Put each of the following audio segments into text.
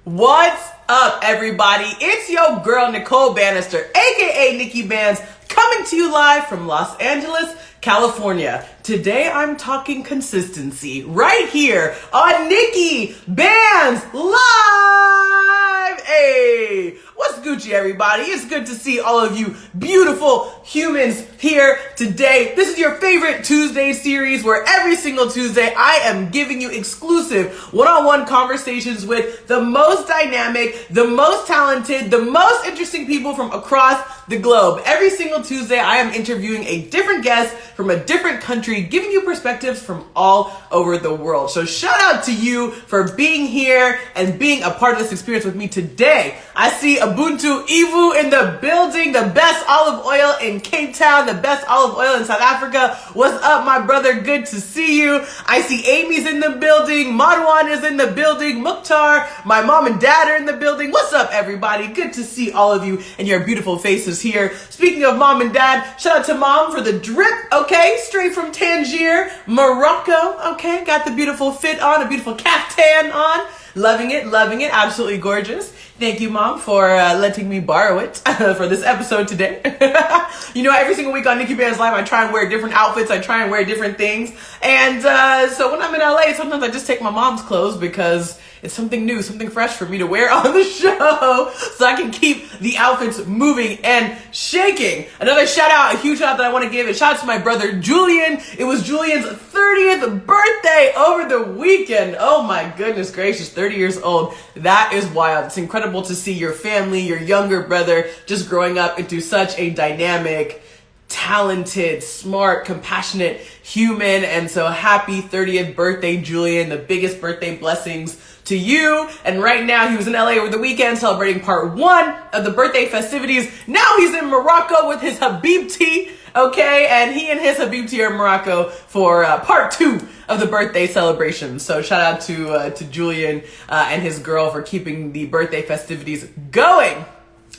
What's up, everybody? It's your girl, Nicole Banister, aka NIKKI BANZ, coming to you live from Los Angeles, California. Today, I'm talking consistency right here on NIKKI BANZ Live! Hey! What's Gucci, everybody? It's good to see all of you beautiful humans here today. This is your favorite Tuesday series where every single Tuesday I am giving you exclusive one-on-one conversations with the most dynamic, the most talented, the most interesting people from across the globe. Every single Tuesday I am interviewing a different guest from a different country, giving you perspectives from all over the world. So shout out to you for being here and being a part of this experience with me today. I see Ubuntu Ivu in the building, the best olive oil in Cape Town, the best olive oil in South Africa. What's up, my brother? Good to see you. I see Amy's in the building. Madwan is in the building. Mukhtar, my mom and dad are in the building. What's up, everybody? Good to see all of you and your beautiful faces here. Speaking of mom and dad, shout out to mom for the drip, okay? Straight from Tangier, Morocco, okay? Got the beautiful fit on, a beautiful caftan on. Loving it, absolutely gorgeous. Thank you, Mom, for letting me borrow it for this episode today. You know, every single week on NIKKI BANZ Live, I try and wear different outfits. I try and wear different things. And so when I'm in LA, sometimes I just take my mom's clothes because it's something new, something fresh for me to wear on the show so I can keep the outfits moving and shaking. Another shout out, a huge shout out that I want to give, a shout out to my brother Julian. It was Julian's 30th birthday over the weekend. Oh my goodness gracious, 30 years old. That is wild. It's incredible to see your family, your younger brother, just growing up into such a dynamic, talented, smart, compassionate human. And so happy 30th birthday, Julian. The biggest birthday blessings to you. And right now he was in LA over the weekend celebrating part 1 of the birthday festivities. Now he's in Morocco with his Habibti, okay? And he and his Habibti are in Morocco for part 2 of the birthday celebration. So shout out to Julian and his girl for keeping the birthday festivities going.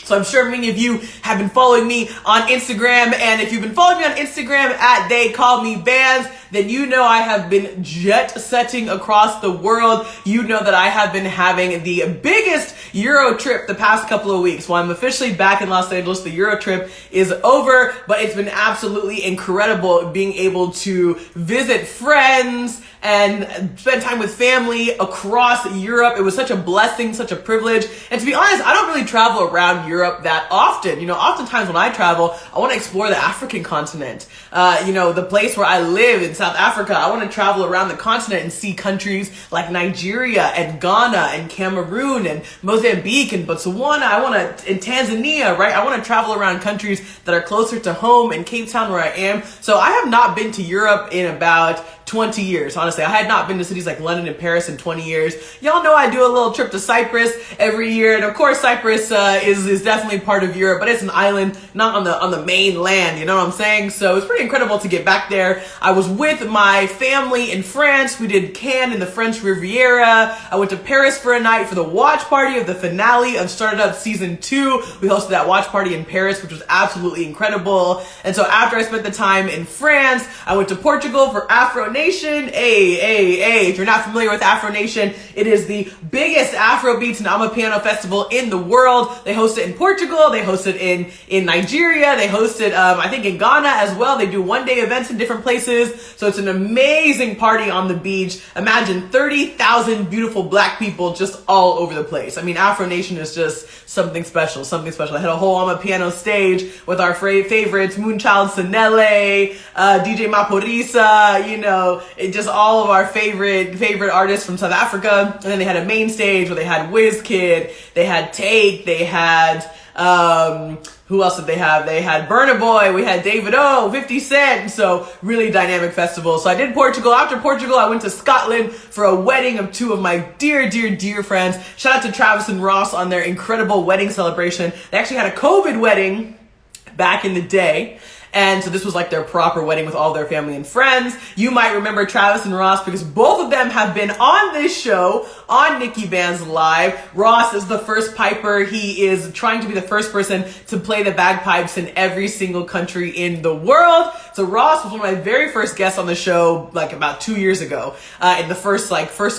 So I'm sure many of you have been following me on Instagram, and if you've been following me on Instagram at They Call Me Bands, then you know I have been jet-setting across the world. You know that I have been having the biggest Eurotrip the past couple of weeks. Well, I'm officially back in Los Angeles. The Eurotrip is over, but it's been absolutely incredible being able to visit friends and spend time with family across Europe. It was such a blessing, such a privilege. And to be honest, I don't really travel around Europe that often. You know, oftentimes when I travel, I want to explore the African continent. You know, the place where I live in South Africa, I want to travel around the continent and see countries like Nigeria and Ghana and Cameroon and Mozambique and Botswana. In Tanzania, right? I want to travel around countries that are closer to home and Cape Town where I am. So I have not been to Europe in about 20 years, honestly. I had not been to cities like London and Paris in 20 years. Y'all know I do a little trip to Cyprus every year. And of course, Cyprus is definitely part of Europe, but it's an island, not on the mainland, you know what I'm saying? So it's pretty incredible to get back there. I was with my family in France. We did Cannes in the French Riviera. I went to Paris for a night for the watch party of the finale of Started Up Season 2. We hosted that watch party in Paris, which was absolutely incredible. And so after I spent the time in France, I went to Portugal for Afro Nation. Hey, if you're not familiar with Afro Nation, it is the biggest Afrobeats and Amapiano festival in the world. They host it in Portugal, they host it in Nigeria, they host it, I think in Ghana as well. They do one-day events in different places. So it's an amazing party on the beach. Imagine 30,000 beautiful black people just all over the place. I mean, Afro Nation is just something special. I had a whole Amapiano stage with our favorites, Moonchild Sanele, DJ Maporisa, you know, just all of our favorite artists from South Africa. And then they had a main stage where they had Wizkid, they had Take, they had who else did they have? They had Burna Boy, we had David O, 50 Cent. So really dynamic festival. So I did Portugal. After Portugal, I went to Scotland for a wedding of 2 of my dear friends. Shout out to Travis and Ross on their incredible wedding celebration. They actually had a COVID wedding back in the day. And so this was like their proper wedding with all their family and friends. You might remember Travis and Ross because both of them have been on this show on Nikki Banz Live. Ross is the first piper. He is trying to be the first person to play the bagpipes in every single country in the world. So Ross was one of my very first guests on the show, like about 2 years ago. In the first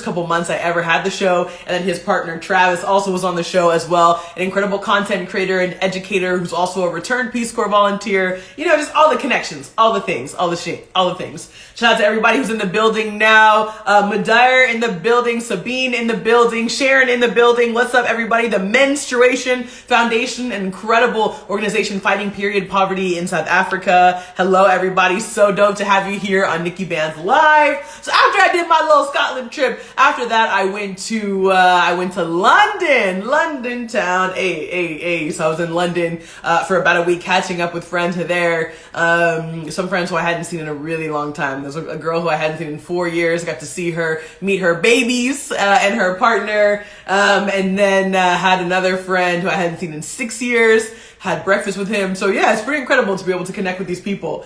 couple months I ever had the show. And then his partner Travis also was on the show as well. An incredible content creator and educator who's also a returned Peace Corps volunteer. You know, just all the connections, all the things, all the things. Shout out to everybody who's in the building now. Madair in the building, Sabine in the building, Sharon in the building. What's up, everybody? The Menstruation Foundation, an incredible organization fighting period poverty in South Africa. Hello, everybody. So dope to have you here on Nikki Banz Live. So after I did my little Scotland trip, after that I went to London town. So I was in London for about a week, catching up with friends there. Some friends who I hadn't seen in a really long time. There's a girl who I hadn't seen in 4 years. I got to see her, meet her babies and her partner, and then had another friend who I hadn't seen in 6 years. Had breakfast with him. So yeah, it's pretty incredible to be able to connect with these people.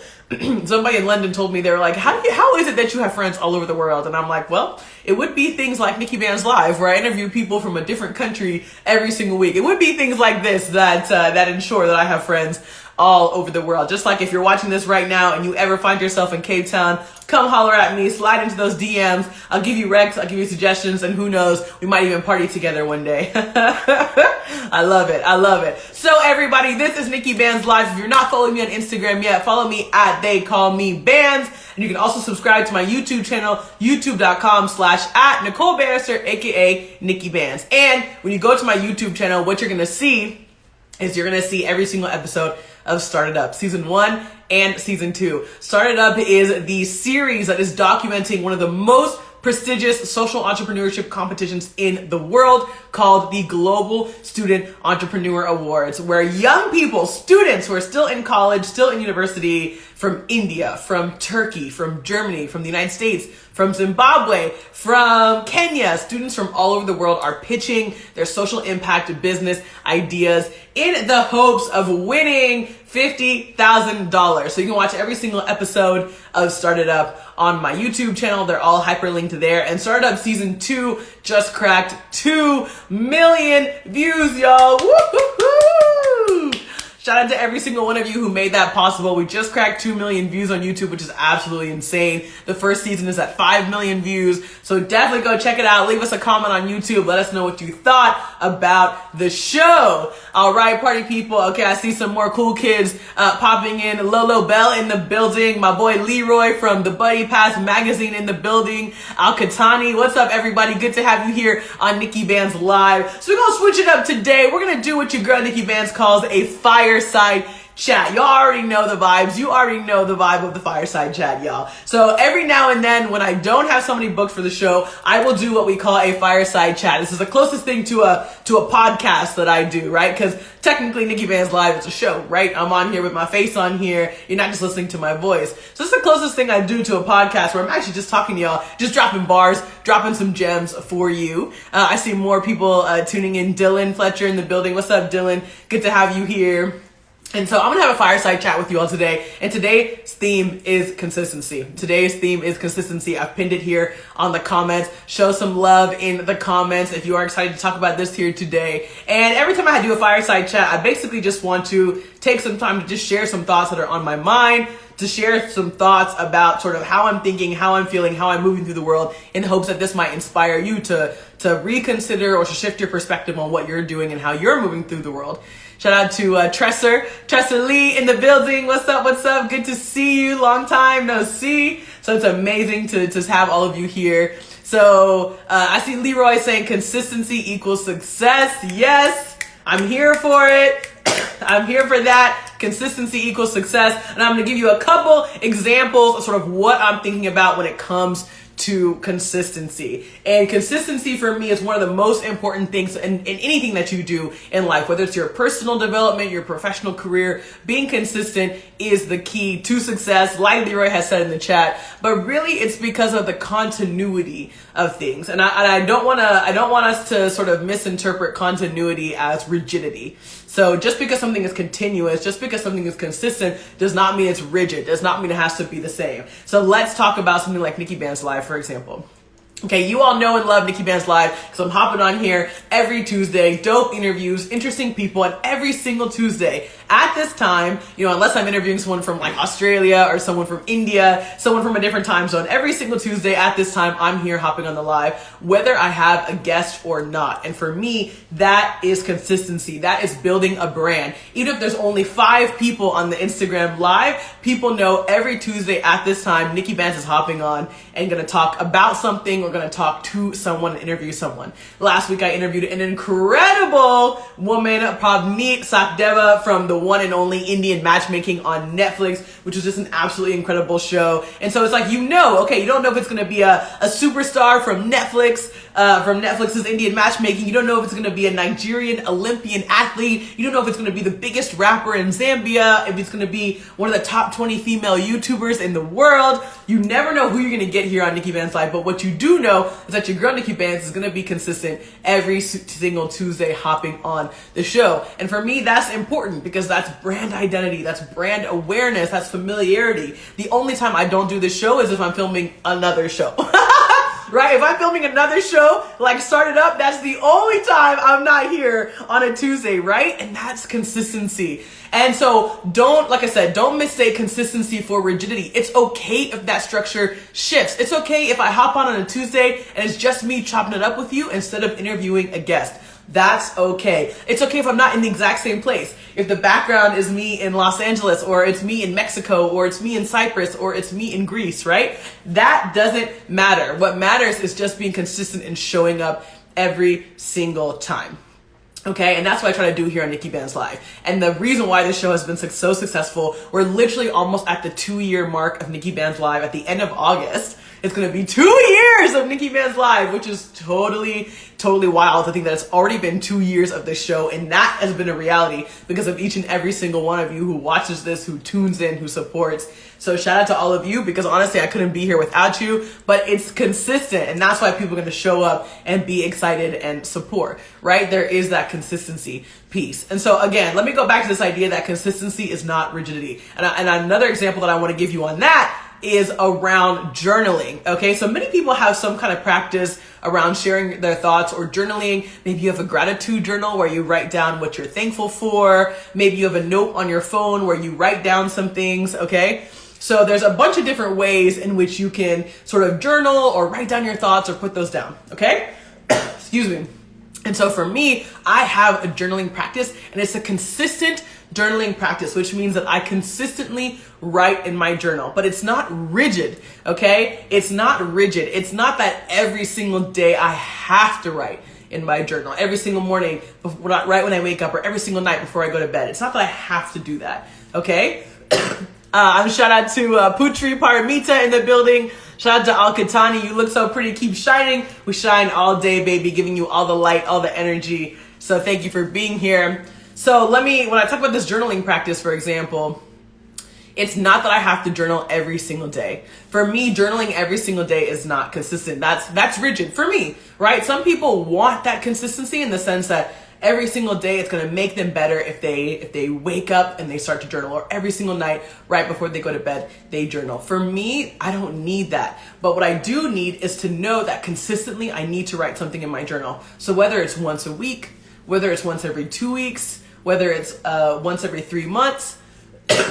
Somebody in London told me, they were like, how is it that you have friends all over the world? And I'm like, well, it would be things like Nikki Banz Live, where I interview people from a different country every single week. It would be things like this that ensure that I have friends all over the world. Just like if you're watching this right now and you ever find yourself in Cape Town, come holler at me, slide into those DMs. I'll give you recs, I'll give you suggestions, and who knows, we might even party together one day. I love it. I love it. So everybody, this is Nikki Banz Live. If you're not following me on Instagram yet, follow me at They Call Me Banz. And you can also subscribe to my YouTube channel, youtube.com/@Nicole Banister, aka Nikki Banz. And when you go to my YouTube channel, what you're gonna see is you're gonna see every single episode of Started Up, season 1 and season 2. Started Up is the series that is documenting one of the most prestigious social entrepreneurship competitions in the world, called the Global Student Entrepreneur Awards, where young people, students who are still in college, still in university, from India, from Turkey, from Germany, from the United States, from Zimbabwe, from Kenya, students from all over the world are pitching their social impact business ideas in the hopes of winning $50,000. So you can watch every single episode of Started Up on my YouTube channel. They're all hyperlinked there. And Started Up season 2 just cracked 2 million views, y'all. Woo-hoo-hoo! Shout out to every single one of you who made that possible. We just cracked 2 million views on YouTube, which is absolutely insane. The first season is at 5 million views. So definitely go check it out. Leave us a comment on YouTube. Let us know what you thought about the show. All right, party people. Okay, I see some more cool kids popping in. Lolo Bell in the building. My boy Leroy from the Buddy Pass magazine in the building. Al-Katani. What's up, everybody? Good to have you here on Nikki Banz Live. So we're going to switch it up today. We're going to do what your girl Nikki Banz calls a fireside chat. Y'all already know the vibes. You already know the vibe of the fireside chat, y'all. So every now and then, when I don't have somebody booked for the show, I will do what we call a fireside chat. This is the closest thing to a podcast that I do, right? Because technically Nikki Banz Live is a show, right? I'm on here with my face on here. You're not just listening to my voice. So this is the closest thing I do to a podcast, where I'm actually just talking to y'all, just dropping bars, dropping some gems for you. I see more people tuning in. Dylan Fletcher in the building. What's up, Dylan? Good to have you here. And so I'm going to have a fireside chat with you all today. And today's theme is consistency. Today's theme is consistency. I've pinned it here on the comments. Show some love in the comments if you are excited to talk about this here today. And every time I do a fireside chat, I basically just want to take some time to just share some thoughts that are on my mind, to share some thoughts about sort of how I'm thinking, how I'm feeling, how I'm moving through the world, in hopes that this might inspire you to reconsider or to shift your perspective on what you're doing and how you're moving through the world. Shout out to Tresser Lee in the building. What's up? What's up? Good to see you. Long time no see. So it's amazing to have all of you here. So I see Leroy saying consistency equals success. Yes, I'm here for it. I'm here for that. Consistency equals success. And I'm going to give you a couple examples of sort of what I'm thinking about when it comes to consistency. And consistency for me is one of the most important things in anything that you do in life, whether it's your personal development, your professional career. Being consistent is the key to success, like Leroy has said in the chat. But really, it's because of the continuity of things. And I don't want us to sort of misinterpret continuity as rigidity. So just because something is continuous, just because something is consistent, does not mean it's rigid, does not mean it has to be the same. So let's talk about something like Nikki Banz Live, for example. Okay, you all know and love NIKKI BANZ Live because I'm hopping on here every Tuesday, dope interviews, interesting people, and every single Tuesday at this time, unless I'm interviewing someone from like Australia or someone from India, someone from a different time zone, every single Tuesday at this time, I'm here hopping on the live, whether I have a guest or not. And for me, that is consistency. That is building a brand. Even if there's only 5 people on the Instagram live, people know every Tuesday at this time, NIKKI BANZ is hopping on and gonna talk about something or gonna talk to someone and interview someone. Last week I interviewed an incredible woman, Pravneet Sakdeva, from the one and only Indian Matchmaking on Netflix, which was just an absolutely incredible show. And so it's like, you don't know if it's gonna be a superstar from Netflix, from Netflix's Indian Matchmaking. You don't know if it's gonna be a Nigerian Olympian athlete. You don't know if it's gonna be the biggest rapper in Zambia, if it's gonna be one of the top 20 female YouTubers in the world. You never know who you're gonna get here on NIKKI BANZ Live, but what you do know is that your girl NIKKI BANZ is gonna be consistent every single Tuesday hopping on the show. And for me, that's important because that's brand identity, that's brand awareness, that's familiarity. The only time I don't do this show is if I'm filming another show. Right? If I'm filming another show, like Start It Up, that's the only time I'm not here on a Tuesday, right? And that's consistency. And so don't mistake consistency for rigidity. It's okay if that structure shifts. It's okay if I hop on a Tuesday and it's just me chopping it up with you instead of interviewing a guest. That's okay. It's okay if I'm not in the exact same place. If the background is me in Los Angeles, or it's me in Mexico, or it's me in Cyprus, or it's me in Greece, right? That doesn't matter. What matters is just being consistent and showing up every single time. Okay, and that's what I try to do here on NIKKI BANZ Live. And the reason why this show has been so successful, we're literally almost at the 2-year mark of NIKKI BANZ Live at the end of August. It's going to be 2 years of NIKKI BANZ Live, which is totally wild to think that it's already been 2 years of this show. And that has been a reality because of each and every single one of you who watches this, who tunes in, who supports. So shout out to all of you, because honestly, I couldn't be here without you, but it's consistent. And that's why people are going to show up and be excited and support, right? There is that consistency piece. And so again, let me go back to this idea that consistency is not rigidity. And another example that I want to give you on that is around journaling. Okay, so many people have some kind of practice around sharing their thoughts or journaling. Maybe you have a gratitude journal where you write down what you're thankful for. Maybe you have a note on your phone where you write down some things. Okay, so there's a bunch of different ways in which you can sort of journal or write down your thoughts or put those down. Okay, excuse me. And so for me, I have a journaling practice, and it's a consistent journaling practice, which means that I consistently write in my journal, but it's not rigid, okay? It's not rigid. It's not that every single day I have to write in my journal, every single morning, right when I wake up, or every single night before I go to bed. It's not that I have to do that, okay? I'm shout out to Putri Paramita in the building. Shout out to Al-Katani. You look so pretty. Keep shining. We shine all day, baby, giving you all the light, all the energy. So thank you for being here. So when I talk about this journaling practice, for example, it's not that I have to journal every single day. For me, journaling every single day is not consistent. That's rigid for me, right? Some people want that consistency in the sense that every single day it's going to make them better if they wake up and they start to journal, or every single night right before they go to bed they journal. For me, I don't need that. But what I do need is to know that consistently I need to write something in my journal. So whether it's once a week, whether it's once every 2 weeks, whether it's once every 3 months,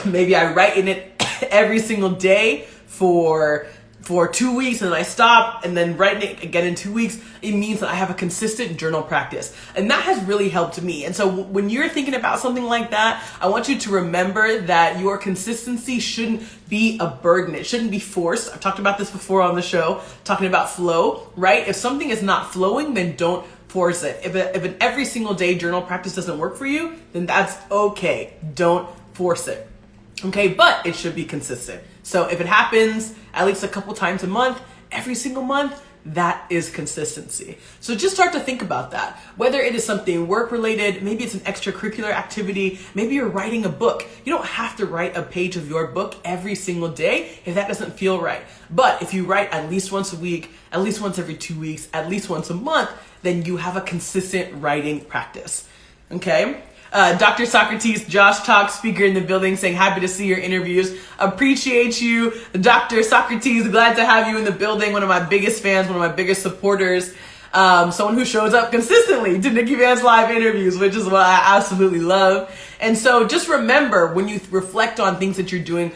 maybe I write in it every single day for 2 weeks, and then I stop and then write it again in 2 weeks, it means that I have a consistent journal practice. And that has really helped me. And so when you're thinking about something like that, I want you to remember that your consistency shouldn't be a burden. It shouldn't be forced. I've talked about this before on the show, talking about flow, right? If something is not flowing, then don't force it. If an every single day journal practice doesn't work for you, then that's okay. Don't force it. Okay, but it should be consistent. So if it happens at least a couple times a month, every single month, that is consistency. So just start to think about that. Whether it is something work related, maybe it's an extracurricular activity, maybe you're writing a book. You don't have to write a page of your book every single day if that doesn't feel right. But if you write at least once a week, at least once every 2 weeks, at least once a month, then you have a consistent writing practice. Okay? Dr. Socrates, Josh Talk, speaker in the building, saying happy to see your interviews. Appreciate you. Dr. Socrates, glad to have you in the building. One of my biggest fans, one of my biggest supporters. Someone who shows up consistently to Nikki Banz live interviews, which is what I absolutely love. And so just remember, when you reflect on things that you're doing,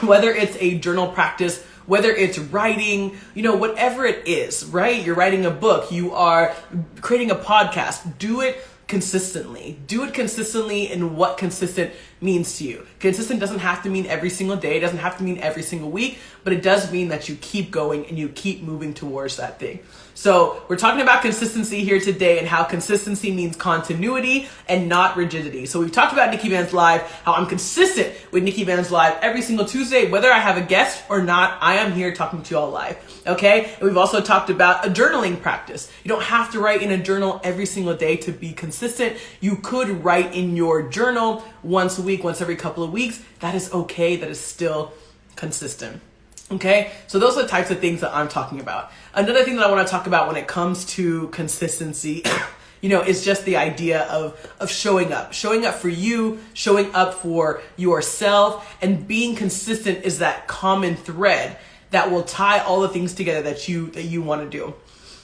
whether it's a journal practice, whether it's writing, whatever it is, right? You're writing a book, you are creating a podcast, do it consistently. Do it consistently in what consistent means to you. Consistent doesn't have to mean every single day. It doesn't have to mean every single week, but it does mean that you keep going and you keep moving towards that thing. So we're talking about consistency here today and how consistency means continuity and not rigidity. So we've talked about Nikki Banz Live, how I'm consistent with Nikki Banz Live every single Tuesday, whether I have a guest or not, I am here talking to you all live, okay? And we've also talked about a journaling practice. You don't have to write in a journal every single day to be consistent. You could write in your journal once a week, once every couple of weeks. That is okay. That is still consistent. Okay, so those are the types of things that I'm talking about. Another thing that I want to talk about when it comes to consistency, is just the idea of showing up for you, showing up for yourself, and being consistent is that common thread that will tie all the things together that you want to do.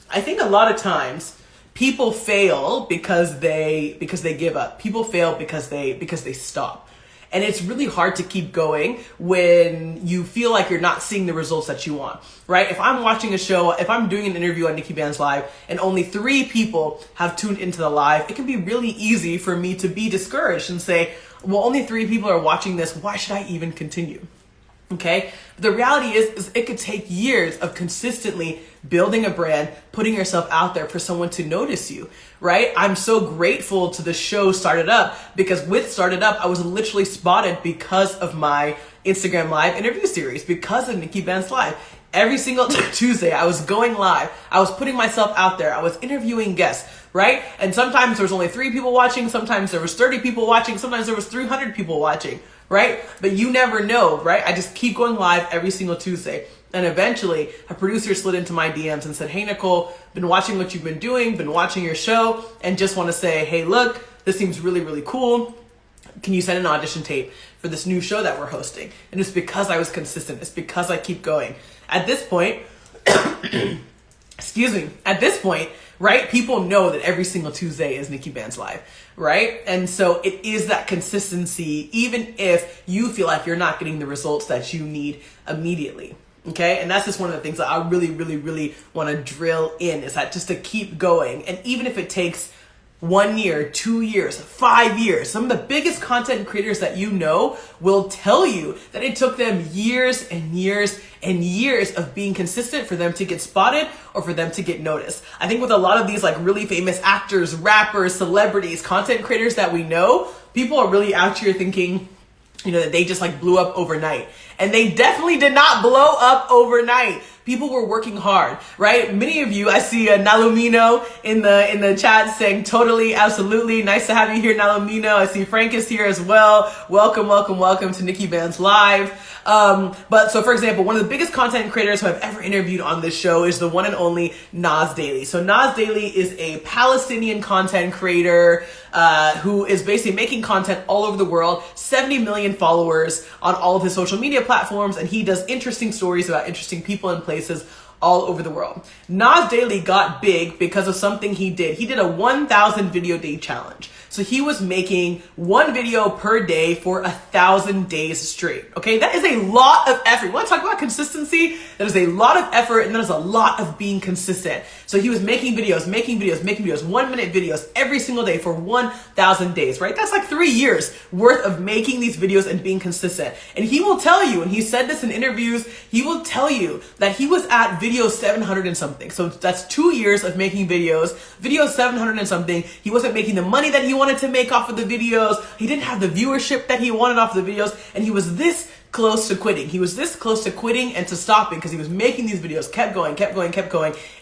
I think a lot of times people fail because they give up. People fail because they stop. And it's really hard to keep going when you feel like you're not seeing the results that you want, right? If I'm watching a show, if I'm doing an interview on Nikki Banz Live and only 3 people have tuned into the live, it can be really easy for me to be discouraged and say, well, only 3 people are watching this. Why should I even continue? Okay. But the reality is it could take years of consistently building a brand, putting yourself out there for someone to notice you, right? I'm so grateful to the show Started Up, because with Started Up, I was literally spotted because of my Instagram live interview series, because of Nikki Banz Live. Every single Tuesday, I was going live. I was putting myself out there. I was interviewing guests, right? And sometimes there was only 3 people watching. Sometimes there was 30 people watching. Sometimes there was 300 people watching, right? But you never know, right? I just keep going live every single Tuesday. And eventually, a producer slid into my DMs and said, hey, Nicole, been watching what you've been doing, been watching your show, and just want to say, hey, look, this seems really, really cool. Can you send an audition tape for this new show that we're hosting? And it's because I was consistent. It's because I keep going. At this point, right, people know that every single Tuesday is Nikki Banz Live, right? And so it is that consistency, even if you feel like you're not getting the results that you need immediately. Okay. And that's just one of the things that I really, really, really want to drill in, is that just to keep going. And even if it takes 1 year, 2 years, 5 years, some of the biggest content creators that you know will tell you that it took them years and years and years of being consistent for them to get spotted or for them to get noticed. I think with a lot of these like really famous actors, rappers, celebrities, content creators that we know, people are really out here thinking, that they just like blew up overnight. And they definitely did not blow up overnight. People were working hard, right? Many of you, I see Nalumino in the chat saying totally, absolutely. Nice to have you here, Nalumino. I see Frank is here as well. Welcome, welcome, welcome to Nikki Banz Live. But so for example, one of the biggest content creators who I've ever interviewed on this show is the one and only Nas Daily. So Nas Daily is a Palestinian content creator, who is basically making content all over the world, 70 million followers on all of his social media platforms. And he does interesting stories about interesting people and places all over the world. Nas Daily got big because of something he did. He did a 1,000 video day challenge. So he was making 1 video per day for 1,000 days straight. Okay, that is a lot of effort. You want to talk about consistency? That is a lot of effort, and that is a lot of being consistent. So he was making videos, 1-minute videos every single day for 1,000 days, right? That's like 3 years worth of making these videos and being consistent. And he will tell you, and he said this in interviews, he will tell you that he was at video 700 and something. So that's 2 years of making videos, video 700 and something. He wasn't making the money that he wanted to make off of the videos. He didn't have the viewership that he wanted off the videos. And he was this close to quitting. He was this close to quitting and to stopping because he was making these videos, kept going.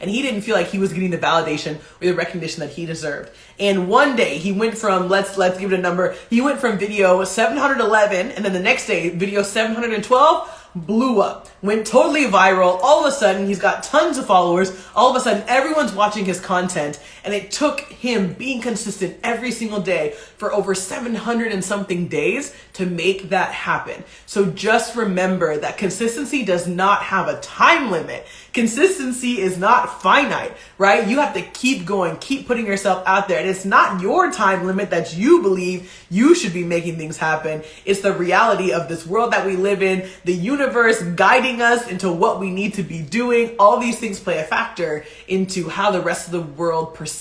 And he didn't feel like he was getting the validation or the recognition that he deserved. And one day he went from, let's give it a number. He went from video 711, and then the next day, video 712, blew up, went totally viral. All of a sudden, he's got tons of followers. All of a sudden, everyone's watching his content. And it took him being consistent every single day for over 700 and something days to make that happen. So just remember that consistency does not have a time limit. Consistency is not finite, right? You have to keep going, keep putting yourself out there. And it's not your time limit that you believe you should be making things happen. It's the reality of this world that we live in, the universe guiding us into what we need to be doing. All these things play a factor into how the rest of the world perceives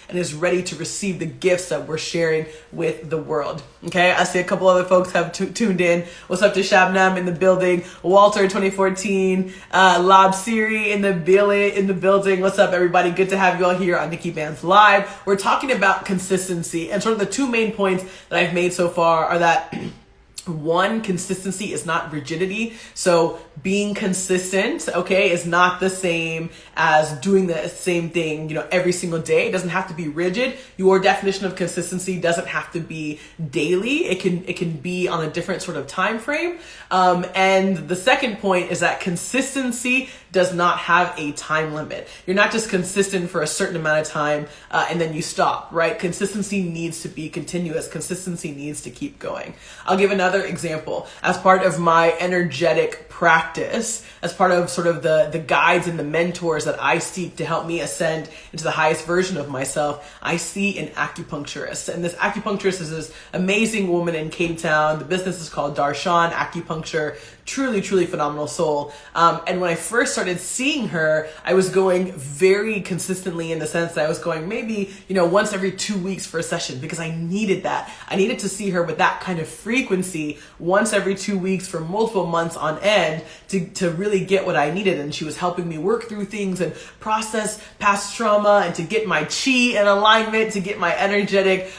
and is ready to receive the gifts that we're sharing with the world. Okay, I see a couple other folks have tuned in. What's up to Shabnam in the building? Walter 2014, Lob Siri in the building. What's up, everybody? Good to have you all here on NIKKI BANZ Live. We're talking about consistency, and sort of the two main points that I've made so far are that one, consistency is not rigidity. So being consistent, okay, is not the same as doing the same thing, every single day. It doesn't have to be rigid. Your definition of consistency doesn't have to be daily. It can be on a different sort of time frame. And the second point is that consistency does not have a time limit. You're not just consistent for a certain amount of time and then you stop, right? Consistency needs to be continuous. Consistency needs to keep going. I'll give another example. As part of my energetic practice, as part of sort of the guides and the mentors that I seek to help me ascend into the highest version of myself, I see an acupuncturist. And this acupuncturist is this amazing woman in Cape Town. The business is called Darshan Acupuncture. Truly, truly phenomenal soul. And when I first started seeing her, I was going very consistently, in the sense that I was going maybe, once every 2 weeks for a session, because I needed that. I needed to see her with that kind of frequency once every 2 weeks for multiple months on end to really get what I needed. And she was helping me work through things and process past trauma, and to get my chi in alignment, to get my energetic,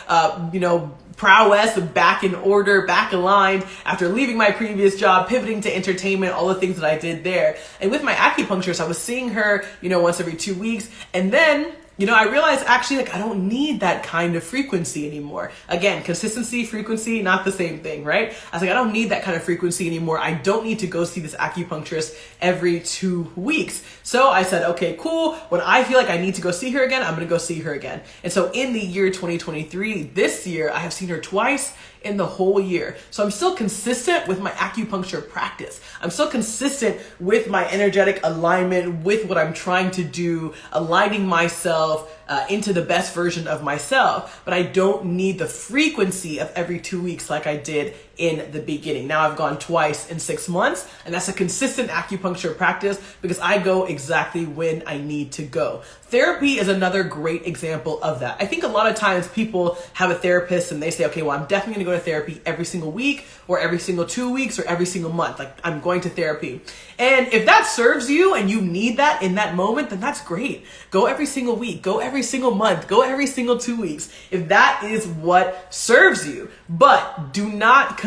prowess back in order, back aligned after leaving my previous job, pivoting to entertainment, all the things that I did there. And with my acupuncturist, I was seeing her, once every 2 weeks. And then, I realized actually I don't need that kind of frequency anymore. Again, consistency, frequency, not the same thing, right? I was like, I don't need that kind of frequency anymore. I don't need to go see this acupuncturist every 2 weeks. So I said, okay, cool. When I feel like I need to go see her again, I'm going to go see her again. And so in the year 2023, this year, I have seen her twice in the whole year. So I'm still consistent with my acupuncture practice. I'm still consistent with my energetic alignment, with what I'm trying to do, aligning myself into the best version of myself. But I don't need the frequency of every 2 weeks like I did in the beginning. Now I've gone twice in 6 months, and that's a consistent acupuncture practice because I go exactly when I need to go. Therapy is another great example of that. I think a lot of times people have a therapist and they say, okay, well, I'm definitely gonna go to therapy every single week or every single 2 weeks or every single month. Like, I'm going to therapy. And if that serves you and you need that in that moment, then that's great. Go every single week, go every single month, go every single 2 weeks. If that is what serves you, but do not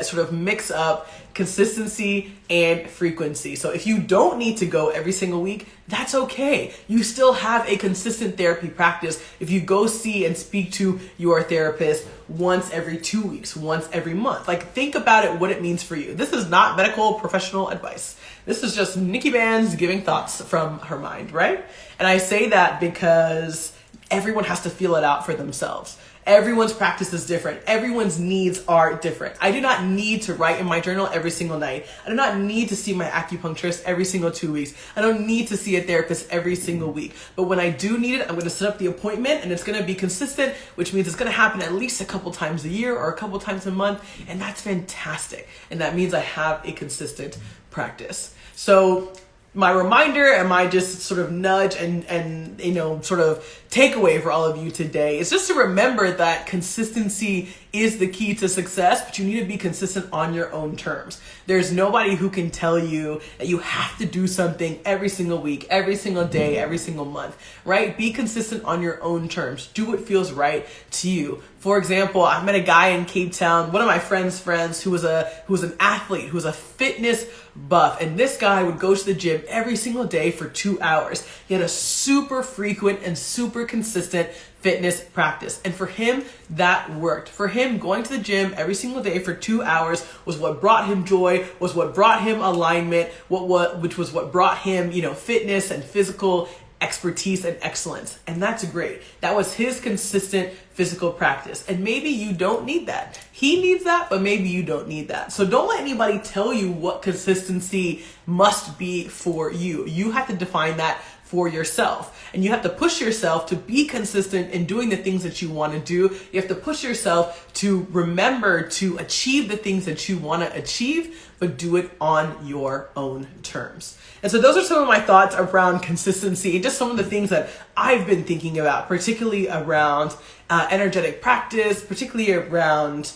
sort of mix up consistency and frequency. So if you don't need to go every single week, that's okay. You still have a consistent therapy practice if you go see and speak to your therapist once every 2 weeks, once every month. Like, think about it, what it means for you. This is not medical professional advice. This is just NIKKI BANZ giving thoughts from her mind, right? And I say that because everyone has to feel it out for themselves. Everyone's practice is different. Everyone's needs are different. I do not need to write in my journal every single night. I do not need to see my acupuncturist every single 2 weeks. I don't need to see a therapist every single week. But when I do need it, I'm going to set up the appointment, and it's going to be consistent, which means it's going to happen at least a couple times a year or a couple times a month. And that's fantastic. And that means I have a consistent practice. So my reminder and my just sort of nudge and sort of takeaway for all of you today is just to remember that consistency is the key to success, but you need to be consistent on your own terms. There's nobody who can tell you that you have to do something every single week, every single day, every single month, right? Be consistent on your own terms. Do what feels right to you. For example, I met a guy in Cape Town, one of my friends who was an athlete, who was a fitness buff, and this guy would go to the gym every single day for 2 hours. He had a super frequent and super consistent fitness practice. And for him, that worked. For him, going to the gym every single day for 2 hours was what brought him joy, was what brought him alignment, which was what brought him, fitness and physical expertise and excellence. And that's great. That was his consistent physical practice. And maybe you don't need that. He needs that, but maybe you don't need that. So don't let anybody tell you what consistency must be for you. You have to define that for yourself. And you have to push yourself to be consistent in doing the things that you want to do. You have to push yourself to remember to achieve the things that you want to achieve, but do it on your own terms. And so those are some of my thoughts around consistency and just some of the things that I've been thinking about, particularly around energetic practice, particularly around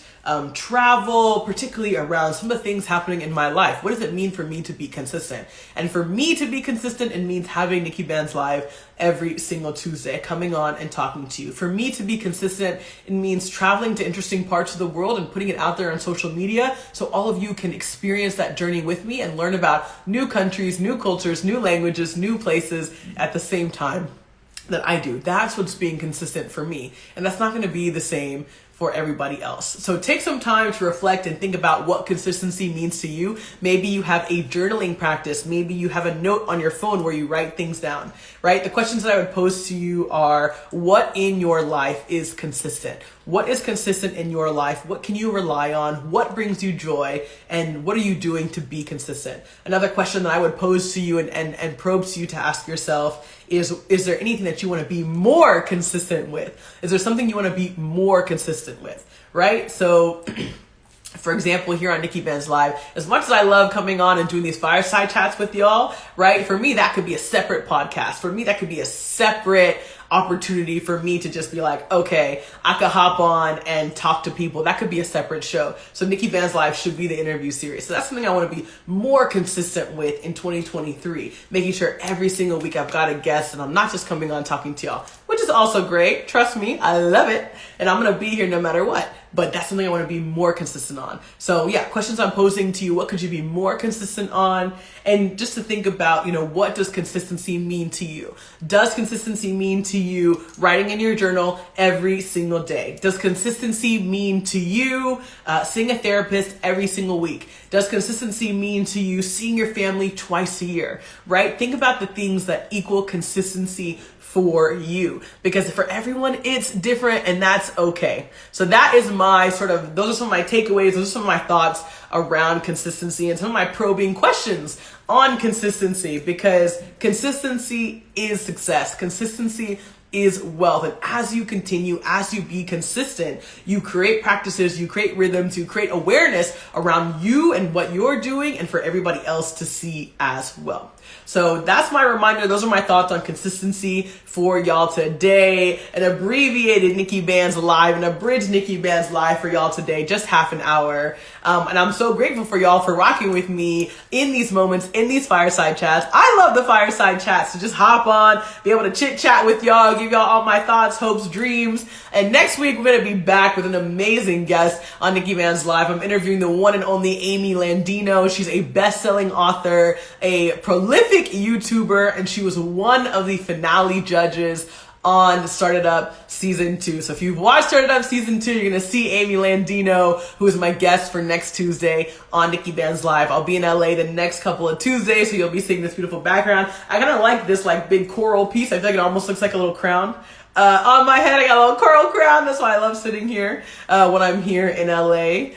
travel, particularly around some of the things happening in my life. What does it mean for me to be consistent? And for me to be consistent, it means having NIKKI BANZ Live every single Tuesday, coming on and talking to you. For me to be consistent, it means traveling to interesting parts of the world and putting it out there on social media so all of you can experience that journey with me and learn about new countries, new cultures, new languages, new places at the same time that I do. That's what's being consistent for me. And that's not going to be the same for everybody else. So take some time to reflect and think about what consistency means to you. Maybe you have a journaling practice. Maybe you have a note on your phone where you write things down, right? The questions that I would pose to you are, what in your life is consistent? What is consistent in your life? What can you rely on? What brings you joy? And what are you doing to be consistent? Another question that I would pose to you and probe to you to ask yourself is there anything that you want to be more consistent with? Is there something you want to be more consistent with, right? So for example, here on NIKKI BANZ Live, as much as I love coming on and doing these fireside chats with y'all, right? For me, that could be a separate podcast. For me, that could be a separate opportunity for me to just be like, okay, I could hop on and talk to people. That could be a separate show. So NIKKI BANZ Live should be the interview series. So that's something I want to be more consistent with in 2023, making sure every single week I've got a guest and I'm not just coming on talking to y'all, which is also great. Trust me, I love it. And I'm going to be here no matter what. But that's something I want to be more consistent on. So yeah, questions I'm posing to you, what could you be more consistent on? And just to think about, what does consistency mean to you? Does consistency mean to you writing in your journal every single day? Does consistency mean to you seeing a therapist every single week? Does consistency mean to you seeing your family twice a year, right? Think about the things that equal consistency for you, because for everyone it's different, and that's okay. So that is those are some of my takeaways, those are some of my thoughts around consistency and some of my probing questions on consistency, because consistency is success. Consistency is wealth. And as you continue, as you be consistent, you create practices, you create rhythms, you create awareness around you and what you're doing and for everybody else to see as well. So that's my reminder. Those are my thoughts on consistency for y'all today. An abbreviated NIKKI BANZ Live, an abridged NIKKI BANZ Live for y'all today, just half an hour. And I'm so grateful for y'all for rocking with me in these moments, in these fireside chats. I love the fireside chats, so just hop on, be able to chit chat with y'all, give y'all all my thoughts, hopes, dreams. And next week, we're going to be back with an amazing guest on NIKKI BANZ Live. I'm interviewing the one and only Amy Landino. She's a best-selling author, a prolific YouTuber, and she was one of the finale judges on Started Up Season 2. So if you've watched Started Up Season 2, you're going to see Amy Landino, who is my guest for next Tuesday on NIKKI BANZ Live. I'll be in LA the next couple of Tuesdays, so you'll be seeing this beautiful background. I kind of like this big coral piece. I feel like it almost looks like a little crown. On my head, I got a little coral crown. That's why I love sitting here when I'm here in LA.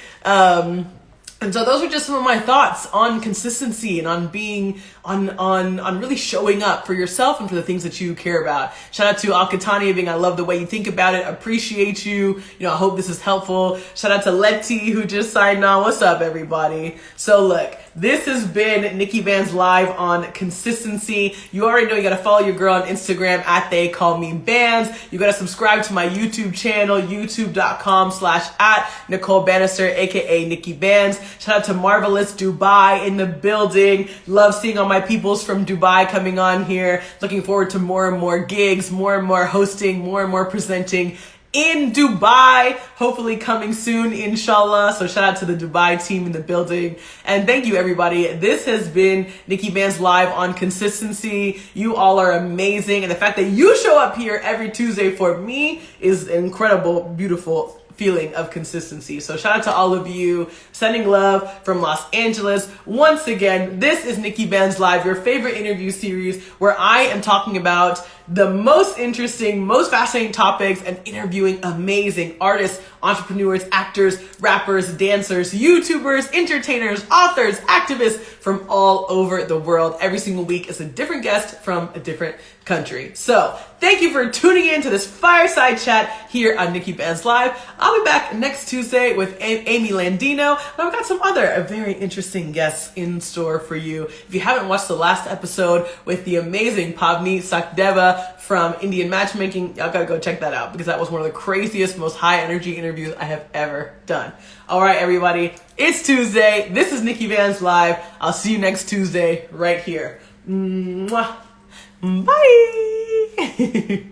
And so those are just some of my thoughts on consistency and on being, on really showing up for yourself and for the things that you care about. Shout out to Al-Katani being, I love the way you think about it. Appreciate you. I hope this is helpful. Shout out to Letty who just signed on. What's up, everybody? So look, this has been NIKKI BANZ Live on consistency. You already know you got to follow your girl on Instagram at They Call Me Bands. You got to subscribe to my YouTube channel, youtube.com/@Nicole Banister, aka NIKKI BANZ. Shout out to Marvelous Dubai in the building. Love seeing all my peoples from Dubai coming on here. Looking forward to more and more gigs, more and more hosting, more and more presenting in Dubai, hopefully coming soon, inshallah. So shout out to the Dubai team in the building. And thank you, everybody. This has been NIKKI BANZ Live on consistency. You all are amazing. And the fact that you show up here every Tuesday for me is incredible, beautiful feeling of consistency. So shout out to all of you. Sending love from Los Angeles. Once again, this is NIKKI BANZ Live, your favorite interview series where I am talking about the most interesting, most fascinating topics and interviewing amazing artists, entrepreneurs, actors, rappers, dancers, YouTubers, entertainers, authors, activists from all over the world. Every single week is a different guest from a different country. So thank you for tuning in to this fireside chat here on NIKKI BANZ Live. I'll be back next Tuesday with Amy Landino, and I've got some other very interesting guests in store for you. If you haven't watched the last episode with the amazing Pavni Sakdeva from Indian Matchmaking, y'all gotta go check that out because that was one of the craziest, most high energy interviews I have ever done. All right, everybody, it's Tuesday. This is NIKKI BANZ Live. I'll see you next Tuesday right here. Mwah. Bye.